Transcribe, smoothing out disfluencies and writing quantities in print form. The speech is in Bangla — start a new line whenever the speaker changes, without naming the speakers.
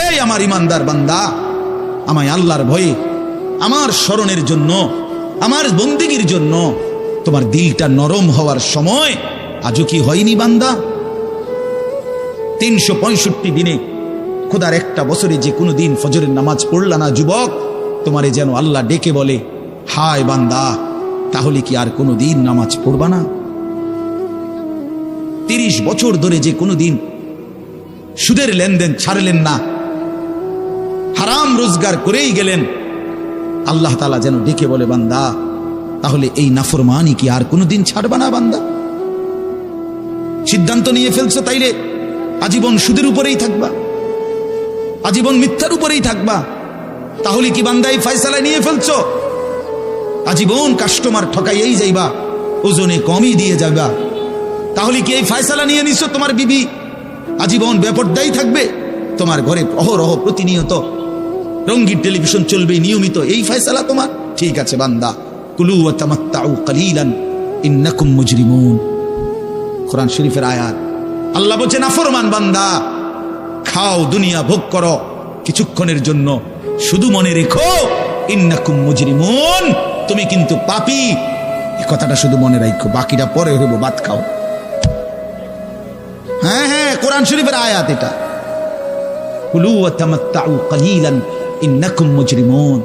এই আমার ইমানদার বান্দা, আমায় আল্লাহর ভয়ে, আমার স্মরণের জন্য, আমার বন্দেগীর জন্য তোমার দিলটা নরম হওয়ার সময় আজও কি হয়নি বান্দা? 365 দিনে খোদার একটা বছরে যে কোনো দিন ফজরের নামাজ পড়লা না যুবক, তোমারে যেন আল্লাহ ডেকে বলে, হায় বান্দা, তাহলে কি আর কোনো দিন নামাজ পড়বা না? 30 বছর ধরে যে কোনো দিন সুদের লেনদেন ছাড়লেন না, হারাম রোজগার করেই গেলেন, আল্লাহ তাআলা যেন ডেকে বলে, বান্দা, তাহলে এই নাফরমানি কি আর কোনো দিন ছাড়বা না বান্দা? সিদ্ধান্ত নিয়ে ফেলছো তাইলে আজীবন সুদের উপরেই থাকবা, আজীবন মিথ্যার উপরেই থাকবা, তাহলে কি বান্দা এই ফয়সালা নিয়ে ফেলছো? আজীবন কাস্টমার ঠকাইয়েই যাইবা, ওজনে কমই দিয়ে যাবা, তাহলে কি এই ফয়সালা নিয়ে নিছো? তোমার বিবি আজীবন বেপরদাই থাকবে, তোমার ঘরে অহরহ প্রতিনিয়ত রঙিন টেলিভিশন চলবে নিয়মিত, এই ফয়সালা তোমার? ঠিক আছে বান্দা, কুলু ওয়া তামাত্তাউ কালিলান ইন্নাকুম মুজরিমুন। কোরআন শরীফের আয়াত। আল্লাহ বলছেন, নাফরমান বান্দা, খাও, দুনিয়া ভোগ করো কিছুক্ষণের জন্য, শুধু মনে রেখো ইন্নাকুম মুজরিমুন, তুমি কিন্তু পাপী। এই কথাটা শুধু মনে রাখো, বাকিটা পরে হইব, ভাত খাও। হ্যাঁ হ্যাঁ, কোরআন শরীফের আয়াত এটা। কুলু ওয়া তামাত্তাউ কালিলান ইন্নাকুম মুজরিমুন।